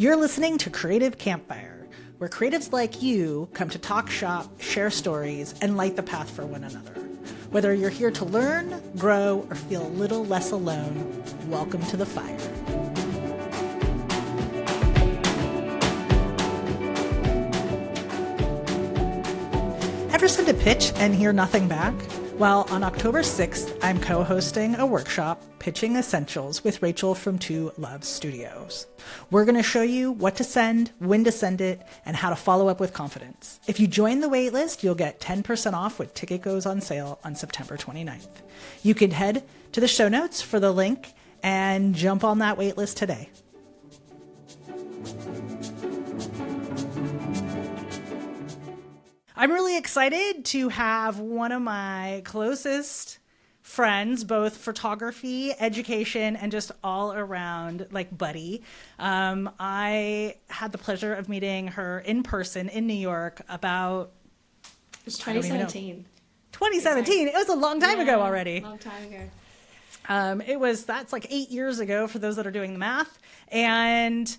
You're listening to Creative Campfire, where creatives like you come to talk shop, share stories, and light the path for one another. Whether you're here to learn, grow, or feel a little less alone, welcome to the fire. Ever send a pitch and hear nothing back? Well, on October 6th, I'm co-hosting a workshop, Pitching Essentials, with Rachel from Two Love Studios. We're going to show you what to send, when to send it, and how to follow up with confidence. If you join the waitlist, you'll get 10% off when ticket goes on sale on September 29th. You can head to the show notes for the link and jump on that waitlist today. I'm really excited to have one of my closest friends, both photography, education, and just all around like buddy. I had the pleasure of meeting her in person in New York about... It was 2017. 2017. It was a long time ago already. Long time ago. That's like 8 years ago for those that are doing the math. And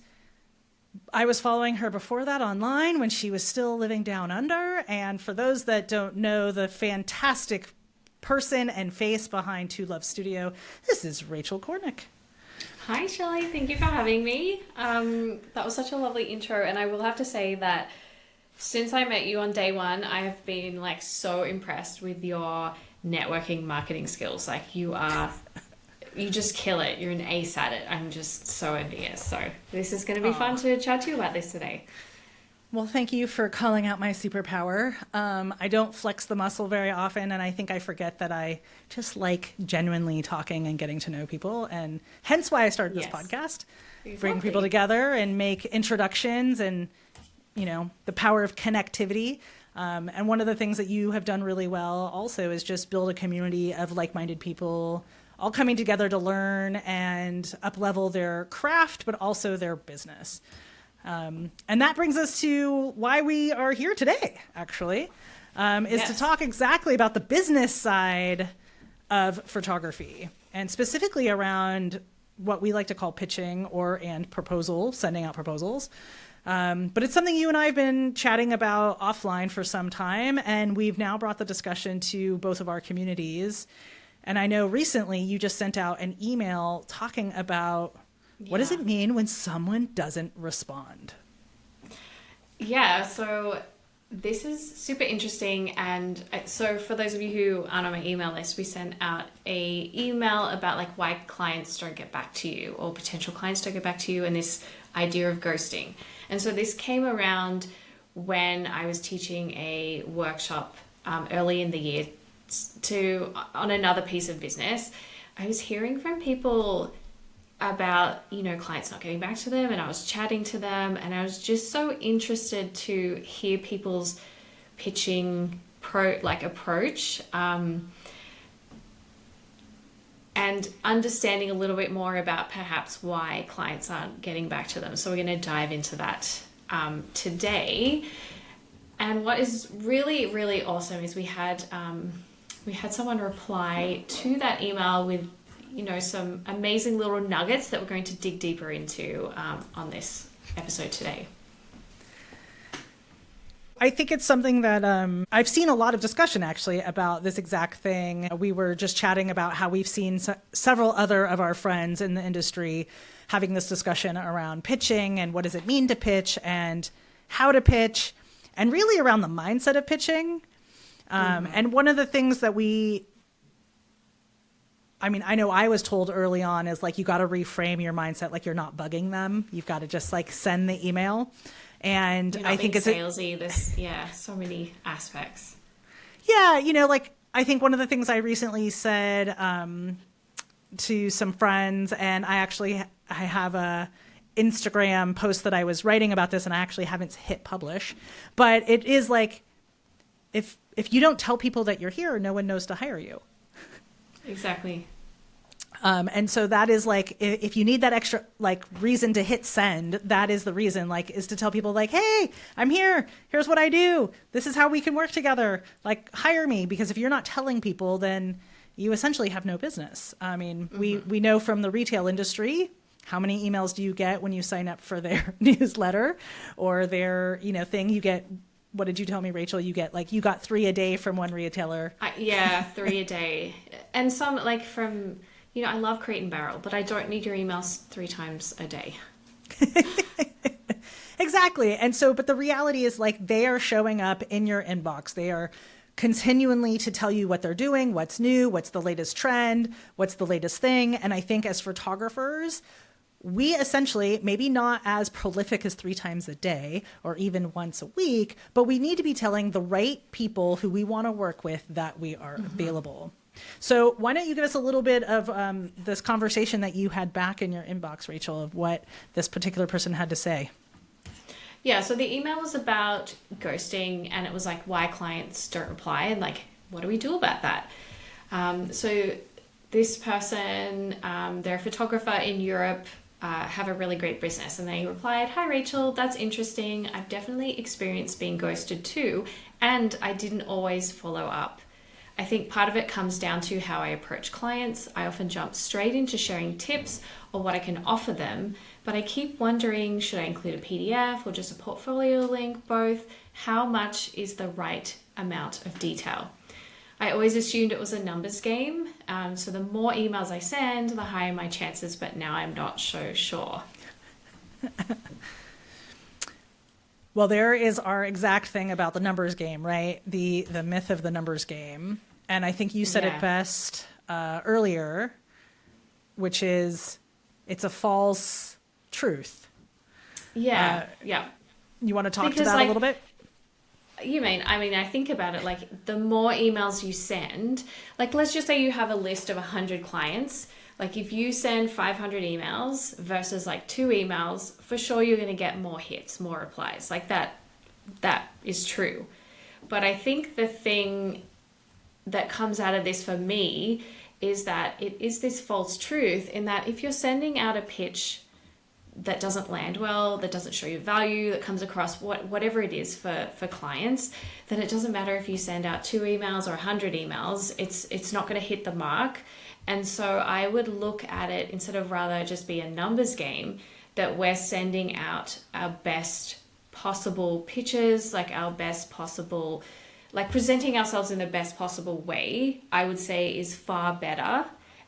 I was following her before that online when she was still living down under. And for those that don't know the fantastic person and face behind Two Love Studio, this is Rachel Korinek. Hi, Shelly. Thank you for having me. That was such a lovely intro. And I will have to say that since I met you on day one, I have been like so impressed with your networking marketing skills. Like you just kill it. You're an ace at it. I'm just so envious. So this is going to be fun to chat to you about this today. Well, thank you for calling out my superpower. I don't flex the muscle very often, and I think I forget that I just like genuinely talking and getting to know people, and hence why I started this podcast. Exactly. Bring people together and make introductions and, you know, the power of connectivity. And one of the things that you have done really well also is just build a community of like-minded people all coming together to learn and up-level their craft, but also their business. And that brings us to why we are here today, actually, to talk exactly about the business side of photography, and specifically around what we like to call pitching and proposal, sending out proposals. But it's something you and I have been chatting about offline for some time, and we've now brought the discussion to both of our communities. And I know recently you just sent out an email talking about what does it mean when someone doesn't respond? Yeah, so this is super interesting. And so for those of you who aren't on my email list, we sent out a email about like why clients don't get back to you or potential clients don't get back to you, and this idea of ghosting. And so this came around when I was teaching a workshop early in the year on another piece of business. I was hearing from people about, you know, clients not getting back to them, and I was chatting to them, and I was just so interested to hear people's pitching approach, and understanding a little bit more about perhaps why clients aren't getting back to them. So we're going to dive into that today. And what is really, really awesome is we had someone reply to that email with, you know, some amazing little nuggets that we're going to dig deeper into on this episode today. I think it's something that I've seen a lot of discussion actually about this exact thing. We were just chatting about how we've seen several other of our friends in the industry having this discussion around pitching and what does it mean to pitch and how to pitch, and really around the mindset of pitching. And one of the things that I know I was told early on is like, you got to reframe your mindset. Like you're not bugging them. You've got to just like send the email. And I think it's salesy. So many aspects. Yeah. You know, like I think one of the things I recently said to some friends, and I have a Instagram post that I was writing about this, and I actually haven't hit publish, but it is like, if you don't tell people that you're here, no one knows to hire you. Exactly. And so that is like, if you need that extra like reason to hit send, that is the reason, like, is to tell people like, hey, I'm here. Here's what I do. This is how we can work together. Like, hire me. Because if you're not telling people, then you essentially have no business. I mean, we know from the retail industry, How many emails do you get when you sign up for their newsletter or their, thing? You get, what did you tell me, Rachel? You got 3 a day from one retailer. Yeah, 3 a day. And some from, I love Crate and Barrel, but I don't need your emails 3 times a day. Exactly. And so, but the reality is they are showing up in your inbox. They are continually to tell you what they're doing, what's new, what's the latest trend, what's the latest thing. And I think as photographers, we essentially, maybe not as prolific as 3 times a day or even once a week, but we need to be telling the right people who we want to work with that we are available. So why don't you give us a little bit of this conversation that you had back in your inbox, Rachel, of what this particular person had to say? Yeah, so the email was about ghosting, and it was why clients don't reply, and what do we do about that? So this person, they're a photographer in Europe, have a really great business, and they replied, "Hi Rachel, that's interesting. I've definitely experienced being ghosted too, and I didn't always follow up. I think part of it comes down to how I approach clients. I often jump straight into sharing tips or what I can offer them, but I keep wondering, should I include a PDF or just a portfolio link, both? How much is the right amount of detail? I always assumed it was a numbers game, so the more emails I send, the higher my chances, but now I'm not so sure." Well, there is our exact thing about the numbers game, right? The myth of the numbers game. And I think you said it best earlier, which is it's a false truth. Yeah. You want to talk to that a little bit? I think about it, the more emails you send, let's just say you have a list of 100 clients. If you send 500 emails versus 2 emails, for sure you're going to get more hits, more replies. That is true. But I think the thing that comes out of this for me is that it is this false truth in that if you're sending out a pitch that doesn't land well, that doesn't show you value, that comes across whatever it is for clients, then it doesn't matter if you send out 2 emails or 100 emails, it's not going to hit the mark. And so I would look at it, instead of rather just be a numbers game, that we're sending out our best possible pitches, our best possible, presenting ourselves in the best possible way, I would say is far better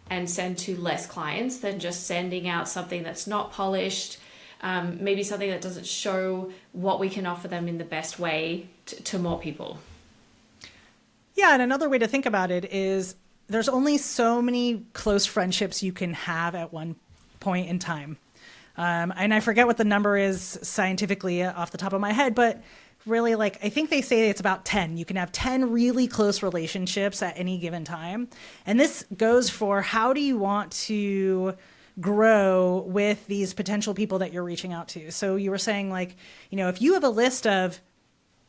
and send to less clients than just sending out something that's not polished, maybe something that doesn't show what we can offer them in the best way to more people. Yeah, and another way to think about it is there's only so many close friendships you can have at one point in time. And I forget what the number is scientifically off the top of my head, but really, I think they say it's about 10. You can have 10 really close relationships at any given time. And this goes for how do you want to grow with these potential people that you're reaching out to. So you were saying if you have a list of,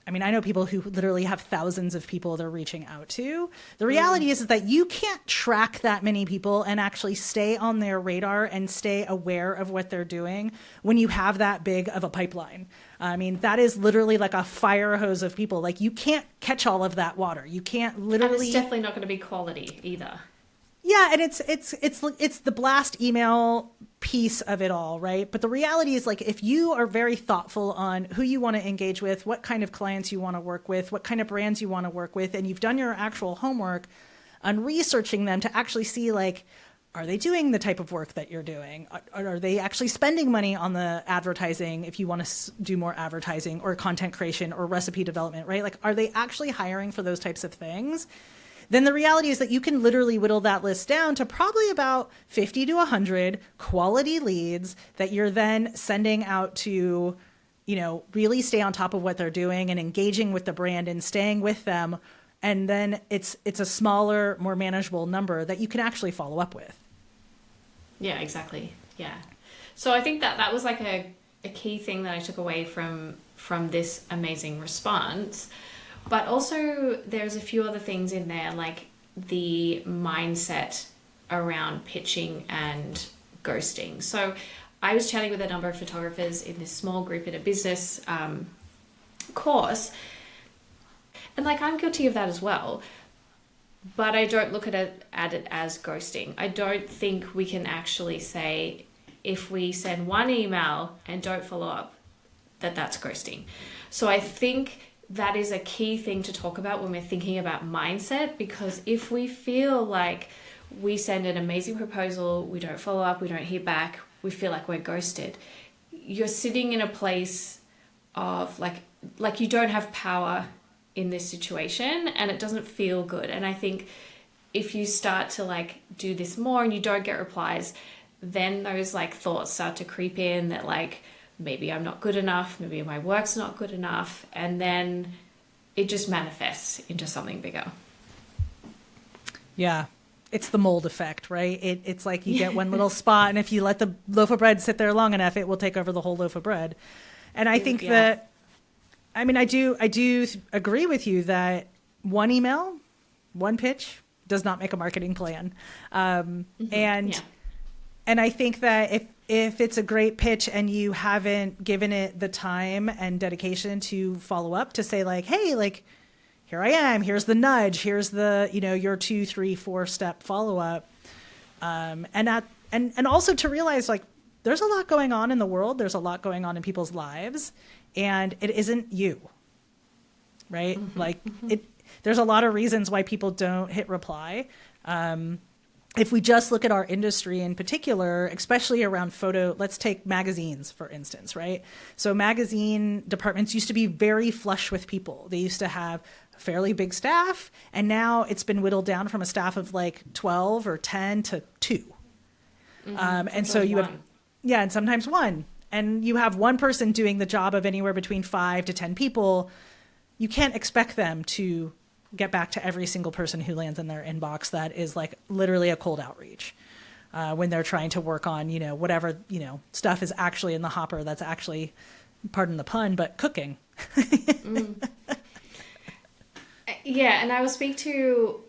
I know people who literally have thousands of people they're reaching out to. The reality is that you can't track that many people and actually stay on their radar and stay aware of what they're doing when you have that big of a pipeline. That is literally a fire hose of people. You can't catch all of that water. You can't literally. And it's definitely not going to be quality either. Yeah, and it's the blast email piece of it all, right? But the reality is if you are very thoughtful on who you want to engage with, what kind of clients you want to work with, what kind of brands you want to work with, and you've done your actual homework on researching them to actually see are they doing the type of work that you're doing? Are they actually spending money on the advertising if you want to do more advertising or content creation or recipe development, right? Are they actually hiring for those types of things? Then the reality is that you can literally whittle that list down to probably about 50 to 100 quality leads that you're then sending out to, really stay on top of what they're doing and engaging with the brand and staying with them. And then it's a smaller, more manageable number that you can actually follow up with. Yeah, exactly. Yeah. So I think that was a key thing that I took away from this amazing response. But also there's a few other things in there, the mindset around pitching and ghosting. So I was chatting with a number of photographers in this small group in a business course. And I'm guilty of that as well. But I don't look at it as ghosting. I don't think we can actually say if we send one email and don't follow up, that's ghosting. So I think that is a key thing to talk about when we're thinking about mindset, because if we feel like we send an amazing proposal, we don't follow up, we don't hear back, we feel like we're ghosted, you're sitting in a place of like you don't have power in this situation, and it doesn't feel good. And I think if you start to like do this more and you don't get replies, then those like thoughts start to creep in that like, maybe I'm not good enough, maybe my work's not good enough, and then it just manifests into something bigger. Yeah. It's the mold effect, right? It's like you get one little spot, and if you let the loaf of bread sit there long enough, it will take over the whole loaf of bread. And I think that, I mean, I do agree with you that one email, one pitch does not make a marketing plan. And I think that if it's a great pitch and you haven't given it the time and dedication to follow up, to say like, hey, like, here I am, here's the nudge, here's the, your 2, 3, 4-step follow-up. And also to realize like, there's a lot going on in the world. There's a lot going on in people's lives, and it isn't you, right? There's a lot of reasons why people don't hit reply. If we just look at our industry in particular, especially around photo, let's take magazines, for instance, right? So magazine departments used to be very flush with people. They used to have a fairly big staff, and now it's been whittled down from a staff of like 12 or 10 to 2. And so you have, and sometimes 1. And you have one person doing the job of anywhere between 5 to 10 people. You can't expect them to get back to every single person who lands in their inbox. That is like literally a cold outreach when they're trying to work on, whatever, stuff is actually in the hopper that's actually, pardon the pun, but cooking. Yeah, and I will speak to,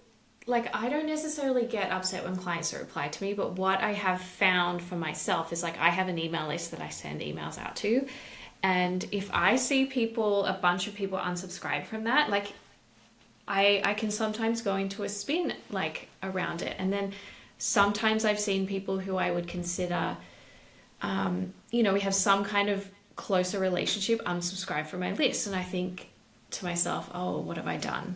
like, I don't necessarily get upset when clients don't reply to me, but what I have found for myself is like I have an email list that I send emails out to. And if I see a bunch of people unsubscribe from that, like I can sometimes go into a spin like around it. And then sometimes I've seen people who I would consider, we have some kind of closer relationship, unsubscribe from my list. And I think to myself, oh, what have I done?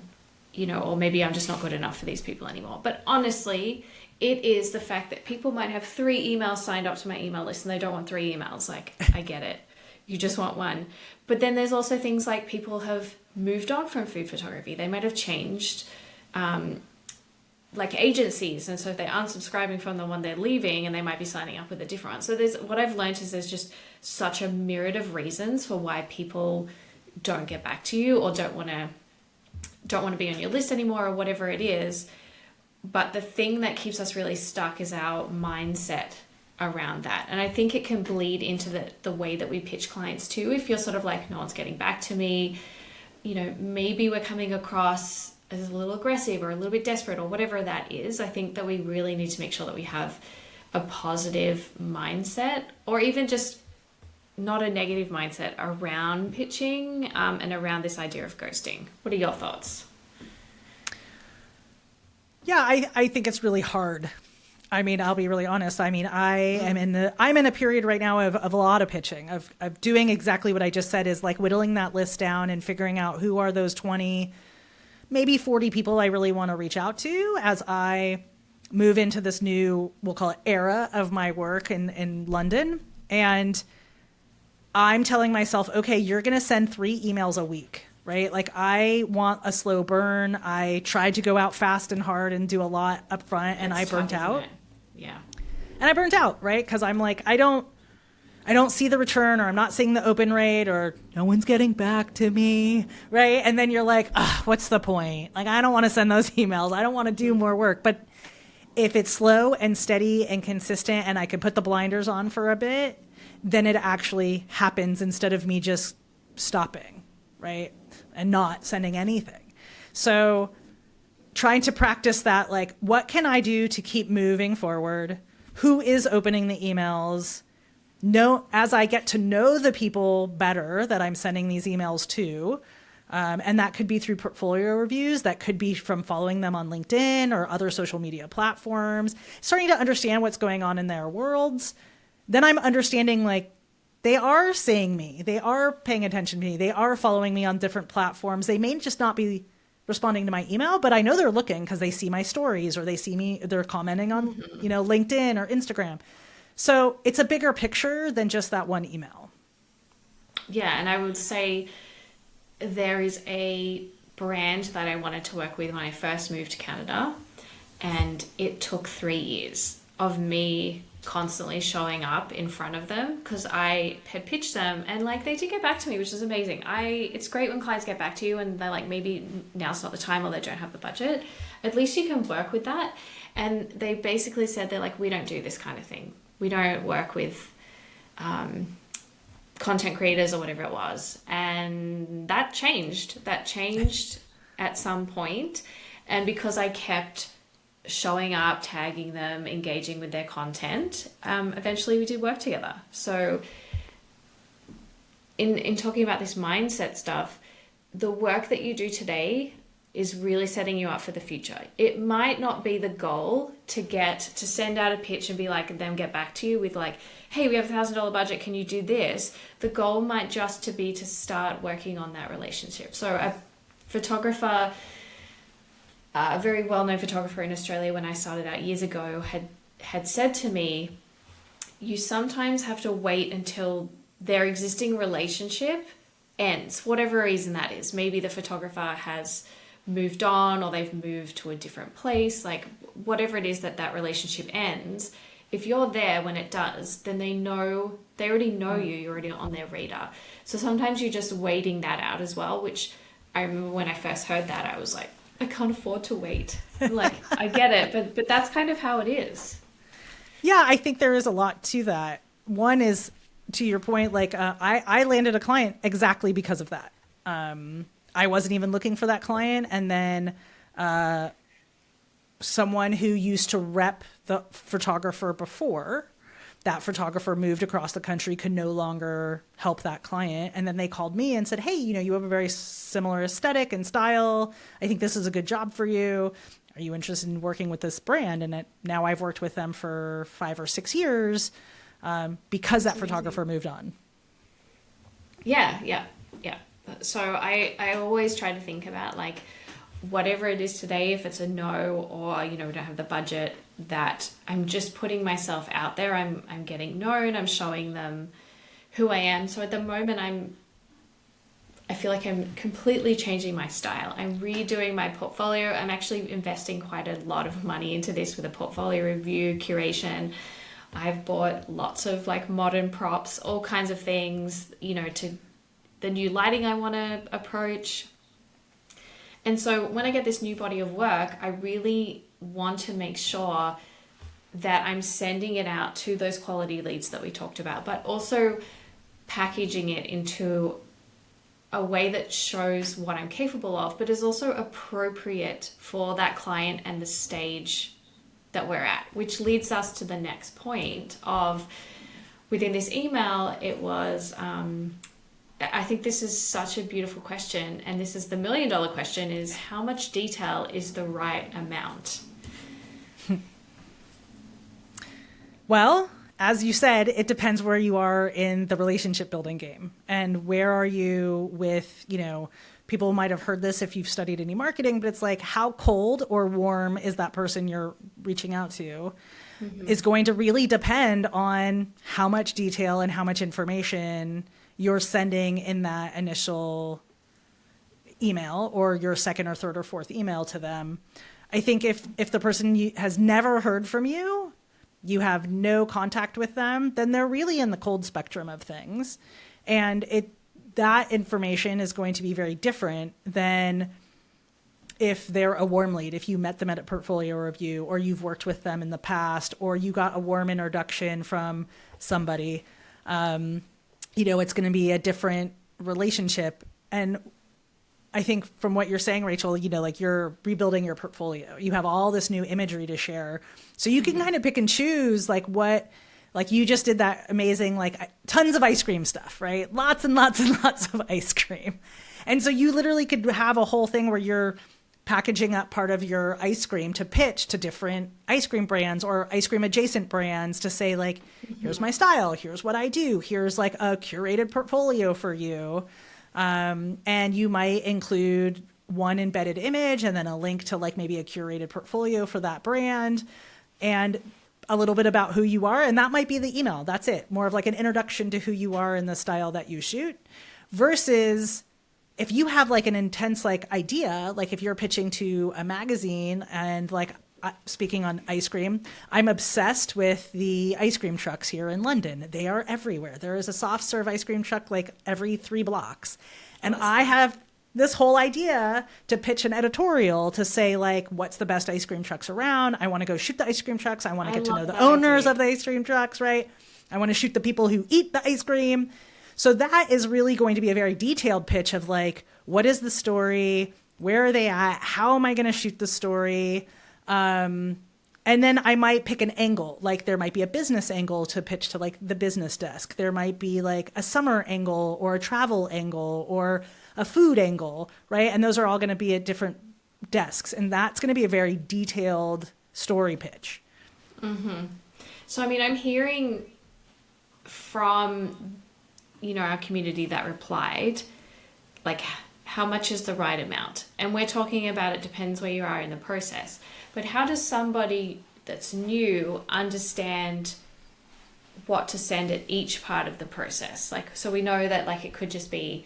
Or maybe I'm just not good enough for these people anymore. But honestly, it is the fact that people might have 3 emails signed up to my email list and they don't want 3 emails. Like, I get it. You just want 1. But then there's also things like people have moved on from food photography. They might have changed like agencies. And so if they're unsubscribing from the one they're leaving, and they might be signing up with a different one. So what I've learned is there's just such a myriad of reasons for why people don't get back to you or don't want to be on your list anymore or whatever it is. But the thing that keeps us really stuck is our mindset around that. And I think it can bleed into the way that we pitch clients too. If you're sort of like, no one's getting back to me, maybe we're coming across as a little aggressive or a little bit desperate or whatever that is. I think that we really need to make sure that we have a positive mindset, or even just not a negative mindset around pitching and around this idea of ghosting. What are your thoughts? Yeah, I think it's really hard. I mean, I'll be really honest. I mean, I'm in a period right now of a lot of pitching, of doing exactly what I just said, is like whittling that list down and figuring out who are those 20, maybe 40 people I really want to reach out to as I move into this new, we'll call it, era of my work in London. And I'm telling myself, okay, you're going to send 3 emails a week, right? Like, I want a slow burn. I tried to go out fast and hard and do a lot up front, and I burnt out. Yeah. And I burnt out, right? Because I'm like, I don't see the return, or I'm not seeing the open rate, or no one's getting back to me, right? And then you're like, what's the point? Like, I don't want to send those emails. I don't want to do more work. But if it's slow and steady and consistent, and I can put the blinders on for a bit, then it actually happens instead of me just stopping, right? And not sending anything. So trying to practice that, like, what can I do to keep moving forward? Who is opening the emails? As I get to know the people better that I'm sending these emails to, and that could be through portfolio reviews, that could be from following them on LinkedIn or other social media platforms, starting to understand what's going on in their worlds, then I'm understanding like they are seeing me, they are paying attention to me, they are following me on different platforms. They may just not be responding to my email, but I know they're looking because they see my stories or they see me, they're commenting on, LinkedIn or Instagram. So it's a bigger picture than just that one email. Yeah, and I would say there is a brand that I wanted to work with when I first moved to Canada, and it took 3 years of me constantly showing up in front of them because I had pitched them, and like they did get back to me, which is amazing. It's great when clients get back to you and they're like, maybe now's not the time or they don't have the budget. At least you can work with that. And they basically said, they're like, we don't do this kind of thing. We don't work with content creators or whatever it was. And that changed at some point. And because I kept showing up, tagging them, engaging with their content, eventually we did work together. So in talking about this mindset stuff, the work that you do today is really setting you up for the future. It might not be the goal to send out a pitch and be like, them get back to you with like, hey, we have $1,000 budget, can you do this? The goal might just to be to start working on that relationship. So a photographer, a very well-known photographer in Australia when I started out years ago had said to me, you sometimes have to wait until their existing relationship ends, whatever reason that is. Maybe the photographer has moved on or they've moved to a different place, like whatever it is that relationship ends. If you're there when it does, then they already know you, you're already on their radar. So sometimes you're just waiting that out as well, which I remember when I first heard that, I was like, I can't afford to wait. Like, I get it, but that's kind of how it is. Yeah, I think there is a lot to that. One is, to your point, like I landed a client exactly because of that. I wasn't even looking for that client. And then someone who used to rep the photographer before, that photographer moved across the country, could no longer help that client. And then they called me and said, hey, you have a very similar aesthetic and style. I think this is a good job for you. Are you interested in working with this brand? And now I've worked with them for 5 or 6 years because that photographer moved on. Yeah. So I always try to think about like, whatever it is today, if it's a no or, we don't have the budget, that I'm just putting myself out there. I'm getting known, I'm showing them who I am. So at the moment I feel like I'm completely changing my style. I'm redoing my portfolio. I'm actually investing quite a lot of money into this with a portfolio review, curation. I've bought lots of like modern props, all kinds of things, to the new lighting I want to approach. And so when I get this new body of work, I really want to make sure that I'm sending it out to those quality leads that we talked about, but also packaging it into a way that shows what I'm capable of, but is also appropriate for that client and the stage that we're at, which leads us to the next point of, within this email, it was, I think this is such a beautiful question, and this is the $1 million question, is how much detail is the right amount? Well, as you said, it depends where you are in the relationship building game, and where are you with, people might have heard this if you've studied any marketing, but it's like, how cold or warm is that person you're reaching out to is going to really depend on how much detail and how much information you're sending in that initial email or your second or third or fourth email to them. I think if the person has never heard from you, you have no contact with them, then they're really in the cold spectrum of things. And that information is going to be very different than if they're a warm lead, if you met them at a portfolio review, or you've worked with them in the past, or you got a warm introduction from somebody. It's going to be a different relationship. And I think from what you're saying, Rachel, like you're rebuilding your portfolio. You have all this new imagery to share. So you can kind of pick and choose like you just did that amazing, like tons of ice cream stuff, right? Lots and lots and lots of ice cream. And so you literally could have a whole thing where you're packaging up part of your ice cream to pitch to different ice cream brands or ice cream adjacent brands to say like, here's my style, here's what I do, here's like a curated portfolio for you. And you might include one embedded image and then a link to like maybe a curated portfolio for that brand and a little bit about who you are. And that might be the email. That's it. More of like an introduction to who you are and the style that you shoot versus if you have like an intense like idea, like if you're pitching to a magazine and like speaking on ice cream, I'm obsessed with the ice cream trucks here in London. They are everywhere. There is a soft serve ice cream truck like every 3 blocks. And I have this whole idea to pitch an editorial to say like, what's the best ice cream trucks around? I want to go shoot the ice cream trucks. I want to get to know the owners of the ice cream trucks, right? I want to shoot the people who eat the ice cream. So that is really going to be a very detailed pitch of like, what is the story? Where are they at? How am I going to shoot the story? And then I might pick an angle. Like there might be a business angle to pitch to like the business desk. There might be like a summer angle or a travel angle or a food angle, right? And those are all going to be at different desks. And that's going to be a very detailed story pitch. Mm-hmm. So, I mean, I'm hearing from, you know, our community that replied, like, how much is the right amount? And we're talking about it depends where you are in the process. But how does somebody that's new understand what to send at each part of the process? Like, so we know that like it could just be,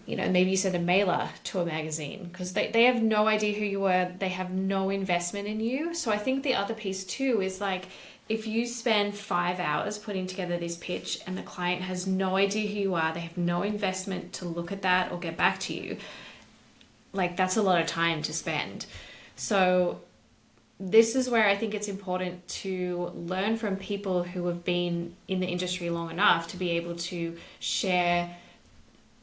you know, maybe you send a mailer to a magazine because they have no idea who you are. They have no investment in you. So I think the other piece too is like, if you spend 5 hours putting together this pitch and the client has no idea who you are, they have no investment to look at that or get back to you, like that's a lot of time to spend. So this is where I think it's important to learn from people who have been in the industry long enough to be able to share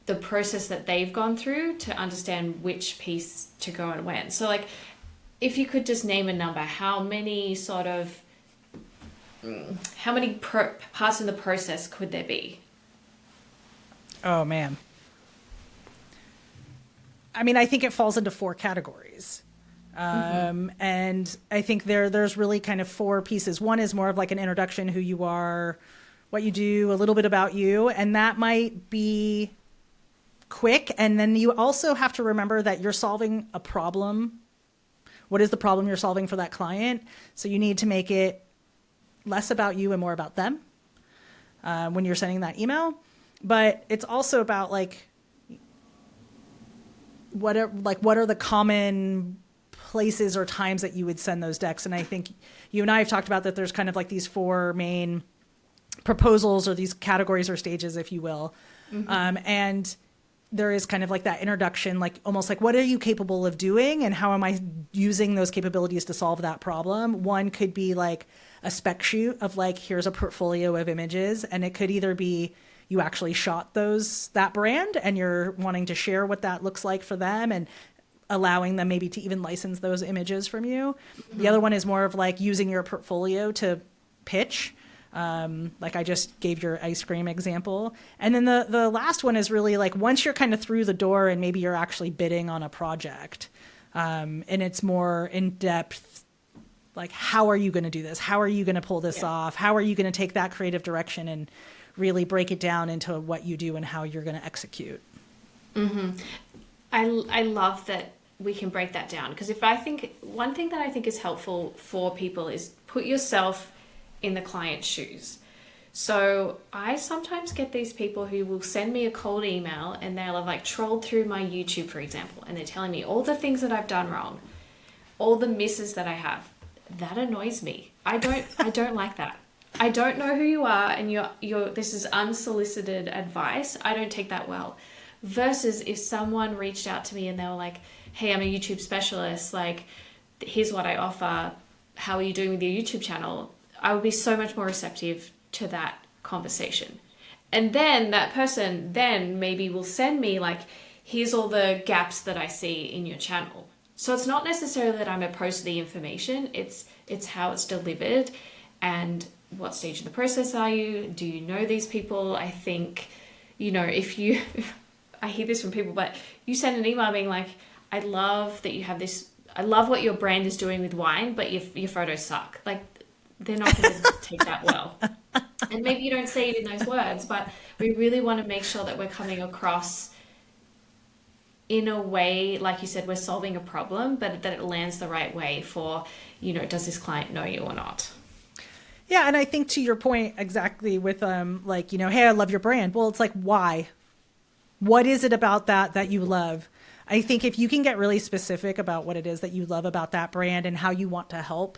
the process that they've gone through to understand which piece to go and when. So like, if you could just name a number, how many parts in the process could there be? Oh man. I mean, I think it falls into 4 categories. And I think there's really kind of 4 pieces. One is more of like an introduction, who you are, what you do, a little bit about you. And that might be quick. And then you also have to remember that you're solving a problem. What is the problem you're solving for that client? So you need to make it less about you and more about them when you're sending that email. But it's also about like, what are the common places or times that you would send those decks? And I think you and I have talked about that there's kind of like these 4 main proposals or these categories or stages, if you will. And there is kind of like that introduction, like almost like, what are you capable of doing and how am I using those capabilities to solve that problem? One could be like a spec shoot of like, here's a portfolio of images. And it could either be you actually shot that brand and you're wanting to share what that looks like for them and allowing them maybe to even license those images from you. The other one is more of like using your portfolio to pitch. Like I just gave your ice cream example. And then the last one is really like once you're kind of through the door and maybe you're actually bidding on a project, and it's more in depth, like how are you going to do this? How are you going to pull this off? How are you going to take that creative direction and really break it down into what you do and how you're going to execute? I love that we can break that down because one thing that I think is helpful for people is put yourself in the client's shoes. So I sometimes get these people who will send me a cold email and they'll have like trolled through my YouTube, for example, and they're telling me all the things that I've done wrong, all the misses that I have. That annoys me. I don't like that. I don't know who you are and this is unsolicited advice. I don't take that well. Versus if someone reached out to me and they were like, hey, I'm a YouTube specialist, like here's what I offer. How are you doing with your YouTube channel? I would be so much more receptive to that conversation. And then that person then maybe will send me like, here's all the gaps that I see in your channel. So it's not necessarily that I'm opposed to the information. It's how it's delivered and what stage of the process are you? Do you know these people? I think, if you, I hear this from people, but you send an email being like, I love that you have this, I love what your brand is doing with wine, but your photos suck. Like, they're not going to take that well. And maybe you don't say it in those words, but we really want to make sure that we're coming across in a way, like you said, we're solving a problem, but that it lands the right way for, does this client know you or not? Yeah, and I think to your point exactly with like, hey, I love your brand. Well, it's like, why? What is it about that you love? I think if you can get really specific about what it is that you love about that brand and how you want to help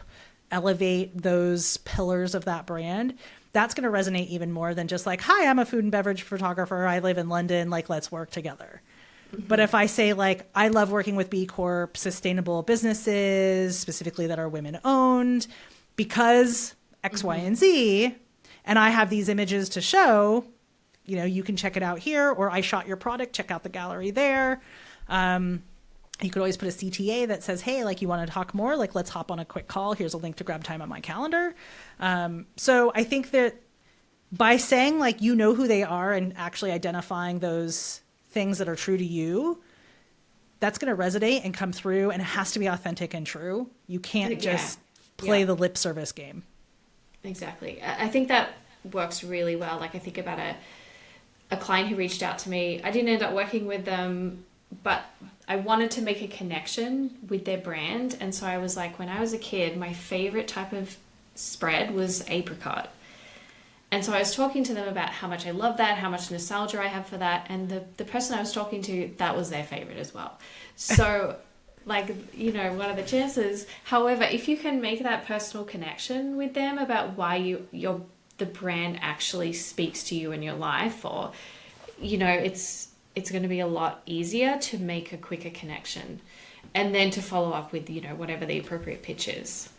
elevate those pillars of that brand, that's going to resonate even more than just like, hi, I'm a food and beverage photographer. I live in London. Like, let's work together. Mm-hmm. But if I say like, I love working with B Corp sustainable businesses, specifically that are women owned, because X, Y, and Z, and I have these images to show, you can check it out here, or I shot your product, check out the gallery there. You could always put a CTA that says, hey, like, you want to talk more? Like, let's hop on a quick call. Here's a link to grab time on my calendar. So I think that by saying, like, who they are and actually identifying those things that are true to you, that's going to resonate and come through, and it has to be authentic and true. You can't just play the lip service game. Exactly. I think that works really well. Like, I think about a client who reached out to me. I didn't end up working with them, but I wanted to make a connection with their brand. And so I was like, when I was a kid, my favorite type of spread was apricot. And so I was talking to them about how much I love that, how much nostalgia I have for that. And the person I was talking to, that was their favorite as well. So like, what are the chances? However, if you can make that personal connection with them about why the brand actually speaks to you in your life, or, it's going to be a lot easier to make a quicker connection, and then to follow up with, whatever the appropriate pitch is.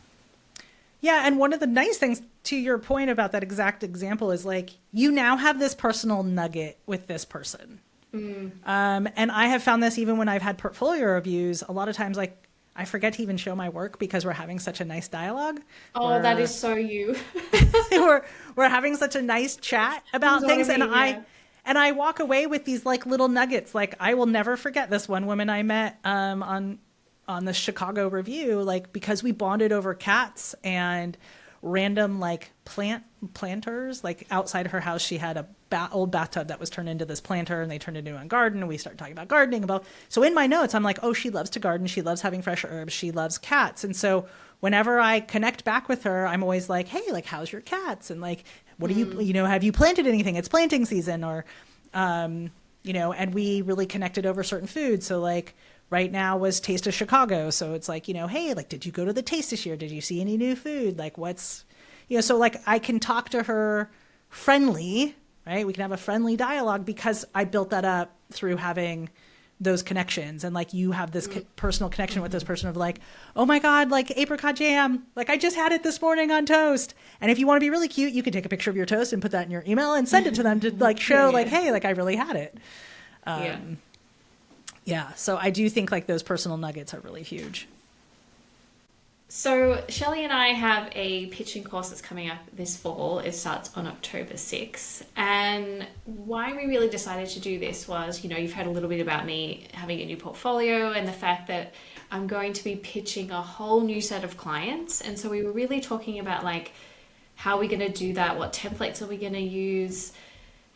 Yeah. And one of the nice things to your point about that exact example is like, you now have this personal nugget with this person. And I have found this even when I've had portfolio reviews, a lot of times, like, I forget to even show my work because we're having such a nice dialogue. Oh, that is so you. we're having such a nice chat about things. And I walk away with these like little nuggets. Like, I will never forget this one woman I met on the Chicago review, like, because we bonded over cats and random like planters. Like, outside her house, she had a old bathtub that was turned into this planter, and they turned it into a garden, and we started talking about gardening. So in my notes, I'm like, oh, she loves to garden, she loves having fresh herbs, she loves cats. And so whenever I connect back with her, I'm always like, hey, like, how's your cats? And like, what do you have you planted anything? It's planting season. Or and we really connected over certain foods. So like, right now was Taste of Chicago. So it's like, hey, like, did you go to the Taste this year? Did you see any new food? Like, what's, so like, I can talk to her friendly, right? We can have a friendly dialogue because I built that up through having those connections. And like, you have this personal connection with this person of like, oh my God, like, apricot jam. Like, I just had it this morning on toast. And if you want to be really cute, you can take a picture of your toast and put that in your email and send it to them to like show like, hey, like, I really had it. Yeah. So I do think like those personal nuggets are really huge. So Shelly and I have a pitching course that's coming up this fall. It starts on October 6th. And why we really decided to do this was, you've heard a little bit about me having a new portfolio and the fact that I'm going to be pitching a whole new set of clients. And so we were really talking about like, how are we going to do that? What templates are we going to use?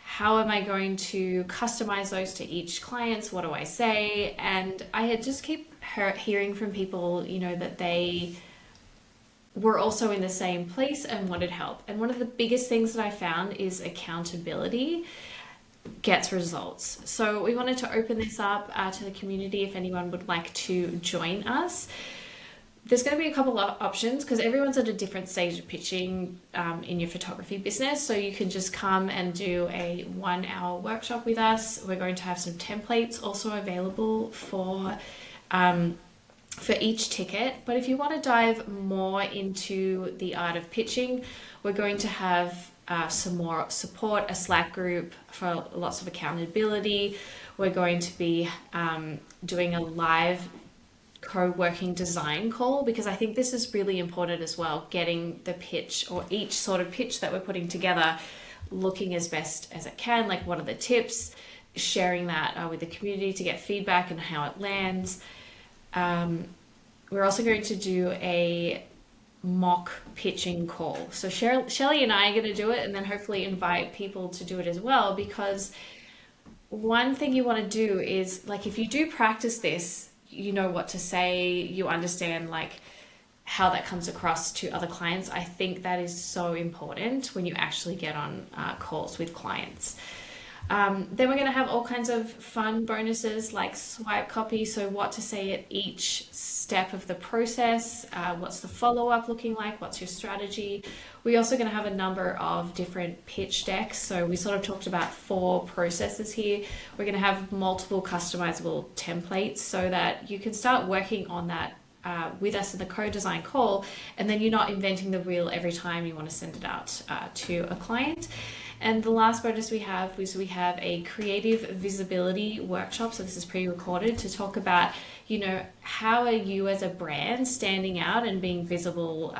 How am I going to customize those to each client? What do I say? And I had just keep hearing from people, that they were also in the same place and wanted help. And one of the biggest things that I found is accountability gets results. So we wanted to open this up to the community if anyone would like to join us. There's going to be a couple of options because everyone's at a different stage of pitching in your photography business. So you can just come and do a 1-hour workshop with us. We're going to have some templates also available for each ticket. But if you want to dive more into the art of pitching, we're going to have some more support, a Slack group for lots of accountability. We're going to be doing a live co-working design call, because I think this is really important as well, getting the pitch or each sort of pitch that we're putting together looking as best as it can. Like, what are the tips, sharing that with the community to get feedback and how it lands. We're also going to do a mock pitching call. So Shelly and I are going to do it, and then hopefully invite people to do it as well, because one thing you want to do is, like, if you do practice this, you know what to say, you understand like how that comes across to other clients. I think that is so important when you actually get on calls with clients. Then we're going to have all kinds of fun bonuses like swipe copy. So what to say at each step of the process, what's the follow-up looking like, what's your strategy. We're also going to have a number of different pitch decks. So we sort of talked about 4 processes here. We're going to have multiple customizable templates so that you can start working on that with us in the co-design call, and then you're not inventing the wheel every time you want to send it out to a client. And the last bonus we have is we have a creative visibility workshop. So this is pre-recorded to talk about, how are you as a brand standing out and being visible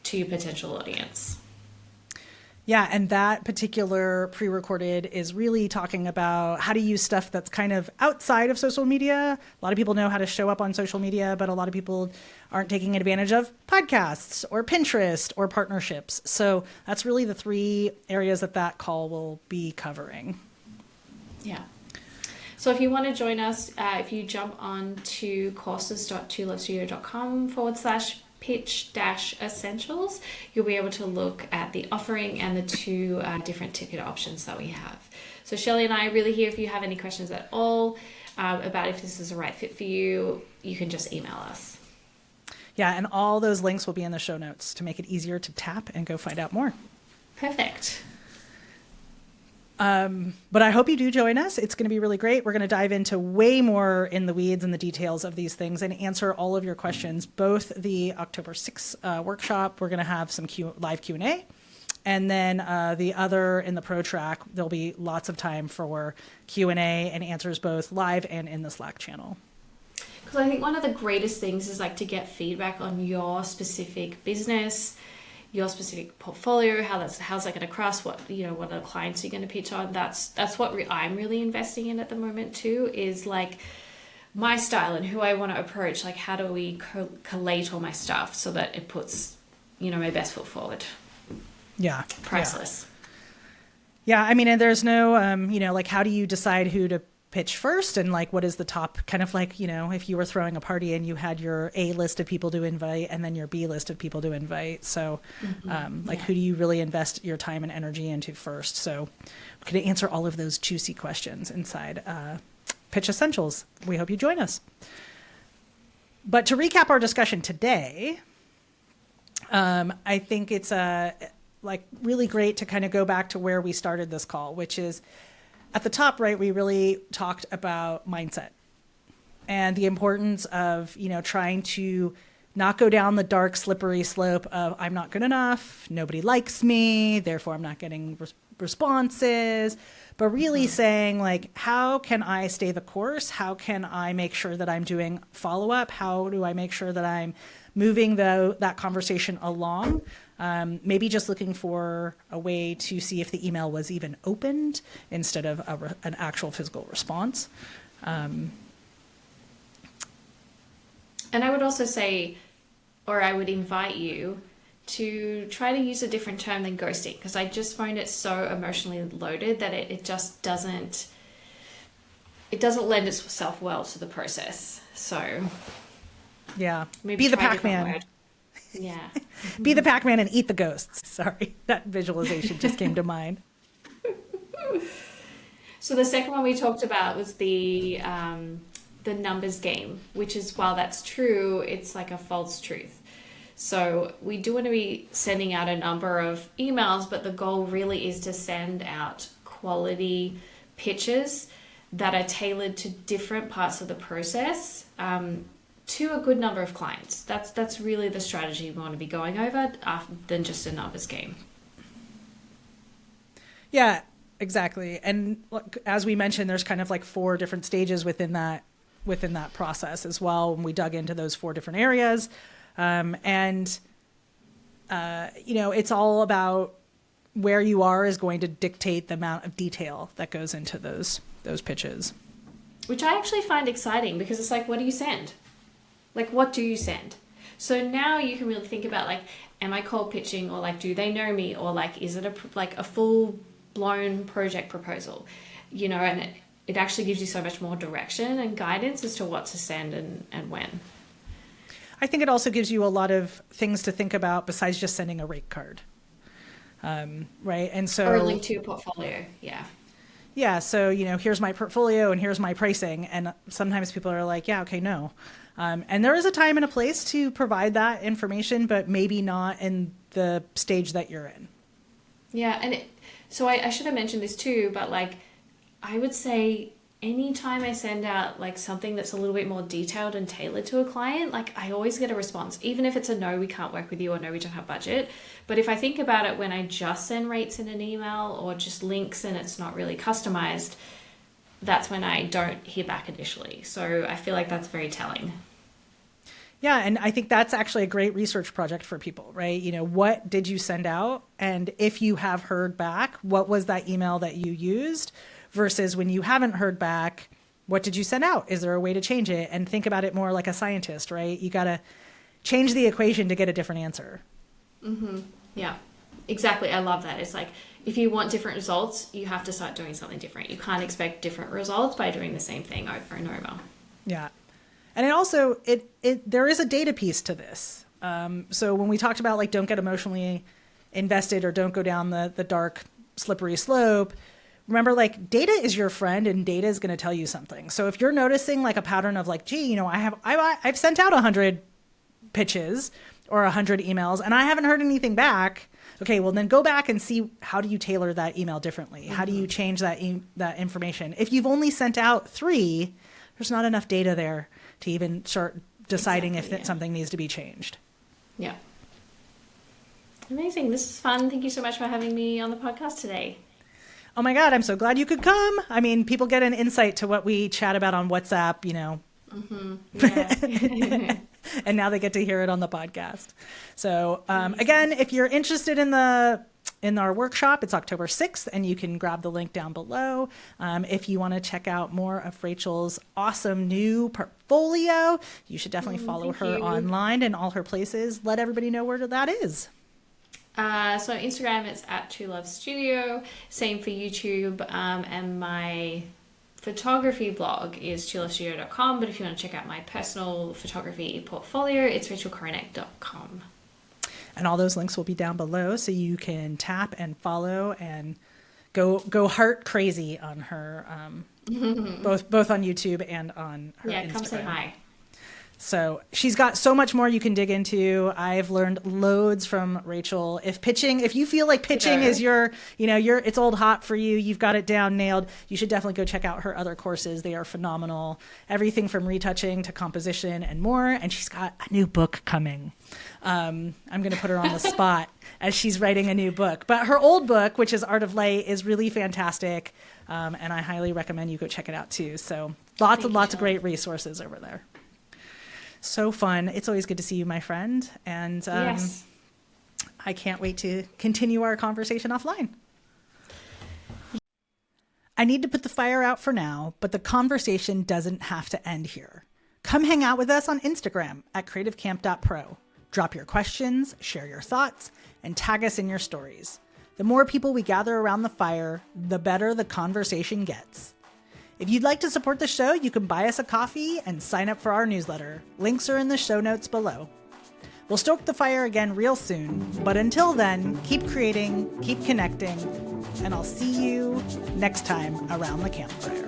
to your potential audience. Yeah, and that particular pre-recorded is really talking about how to use stuff that's kind of outside of social media. A lot of people know how to show up on social media, but a lot of people aren't taking advantage of podcasts or Pinterest or partnerships. So that's really the 3 areas that call will be covering. Yeah. So if you want to join us, if you jump on to courses.tulovestudio.com/pitch-essentials, you'll be able to look at the offering and the 2 different ticket options that we have. So Shelly and I are really here if you have any questions at all about if this is the right fit for you. You can just email us. Yeah, and all those links will be in the show notes to make it easier to tap and go find out more. Perfect. But I hope you do join us. It's going to be really great. We're going to dive into way more in the weeds and the details of these things and answer all of your questions. Both the October 6th workshop, we're going to have some live Q&A. And then the other in the pro track, there'll be lots of time for Q&A and answers both live and in the Slack channel. Because I think one of the greatest things is like to get feedback on your specific business, your specific portfolio, how's that going to cross, what are the clients you're going to pitch on. That's what I'm really investing in at the moment too, is like my style and who I want to approach. Like, how do we collate all my stuff so that it puts my best foot forward. Yeah, priceless. Yeah, I mean, and there's no like, how do you decide who to pitch first, and like what is the top, kind of like, if you were throwing a party and you had your A list of people to invite and then your B list of people to invite, so who do you really invest your time and energy into first? So we're going to answer all of those juicy questions inside Pitch Essentials. We hope you join us. But to recap our discussion today, I think it's really great to kind of go back to where we started this call, which is at the top, right? We really talked about mindset and the importance of, trying to not go down the dark, slippery slope of I'm not good enough, nobody likes me, therefore I'm not getting responses, but really saying, like, how can I stay the course? How can I make sure that I'm doing follow-up? How do I make sure that I'm moving that conversation along? Maybe just looking for a way to see if the email was even opened instead of an actual physical response. And I would also say, or I would invite you to try to use a different term than ghosting, because I just find it so emotionally loaded that it just doesn't lend itself well to the process. So yeah, maybe be the Pac-Man. Yeah. Be the Pac-Man and eat the ghosts. Sorry, that visualization just came to mind. So the second one we talked about was the numbers game, which is, while that's true, it's like a false truth. So we do want to be sending out a number of emails, but the goal really is to send out quality pitches that are tailored to different parts of the process, to a good number of clients. That's really the strategy we want to be going over, than just a numbers game. Yeah, exactly. And as we mentioned, there's kind of like 4 different stages within that process as well, when we dug into those 4 different areas. It's all about where you are is going to dictate the amount of detail that goes into those pitches. Which I actually find exciting, because it's like, what do you send? Like, what do you send? So now you can really think about, like, am I cold pitching, or like, do they know me, or like, is it a full blown project proposal, and it actually gives you so much more direction and guidance as to what to send and when. I think it also gives you a lot of things to think about besides just sending a rate card. Right. And so, or a link to your portfolio. Yeah. Yeah. So, here's my portfolio and here's my pricing. And sometimes people are like, yeah, okay, no. And there is a time and a place to provide that information, but maybe not in the stage that you're in. Yeah. And so I should have mentioned this too, but like, I would say anytime I send out like something that's a little bit more detailed and tailored to a client, like I always get a response, even if it's a no, we can't work with you, or no, we don't have budget. But if I think about it, when I just send rates in an email or just links and it's not really customized, that's when I don't hear back initially. So I feel like that's very telling. Yeah, and I think that's actually a great research project for people, right? What did you send out? And if you have heard back, what was that email that you used? Versus when you haven't heard back, what did you send out? Is there a way to change it? And think about it more like a scientist, right? You got to change the equation to get a different answer. Mm-hmm. Yeah, exactly. I love that. It's like, if you want different results, you have to start doing something different. You can't expect different results by doing the same thing over and over. Yeah. And it also, there is a data piece to this. So when we talked about like, don't get emotionally invested or don't go down the dark, slippery slope, remember, like, data is your friend and data is going to tell you something. So if you're noticing like a pattern of like, gee, I've sent out 100 pitches or 100 emails and I haven't heard anything back. Okay, well then go back and see, how do you tailor that email differently? Mm-hmm. How do you change that information? If you've only sent out 3, there's not enough data there to even start deciding if something needs to be changed. Yeah. Amazing. This is fun. Thank you so much for having me on the podcast today. Oh my God, I'm so glad you could come. I mean, people get an insight to what we chat about on WhatsApp, Mm-hmm. Yeah. And now they get to hear it on the podcast. So again, if you're interested in our workshop, it's October 6th, and you can grab the link down below. If you want to check out more of Rachel's awesome new portfolio, you should definitely follow her online and all her places. Let everybody know where that is. So Instagram, it's at True Love Studio. Same for YouTube. And my photography blog is truelovestudio.com. But if you want to check out my personal photography portfolio, it's rachelkorinek.com. And all those links will be down below, so you can tap and follow and go heart crazy on her, both on YouTube and on her Instagram. Yeah, come say hi. So she's got so much more you can dig into. I've learned loads from Rachel. If you feel like pitching is it's old hot for you, you've got it down nailed, you should definitely go check out her other courses. They are phenomenal. Everything from retouching to composition and more. And she's got a new book coming. I'm going to put her on the spot as she's writing a new book. But her old book, which is Art of Light, is really fantastic. And I highly recommend you go check it out too. So lots of great resources over there. So fun. It's always good to see you, my friend. And yes. I can't wait to continue our conversation offline. I need to put the fire out for now, but the conversation doesn't have to end here. Come hang out with us on Instagram at creativecamp.pro. Drop your questions, share your thoughts, and tag us in your stories. The more people we gather around the fire, the better the conversation gets. If you'd like to support the show, you can buy us a coffee and sign up for our newsletter. Links are in the show notes below. We'll stoke the fire again real soon, but until then, keep creating, keep connecting, and I'll see you next time around the campfire.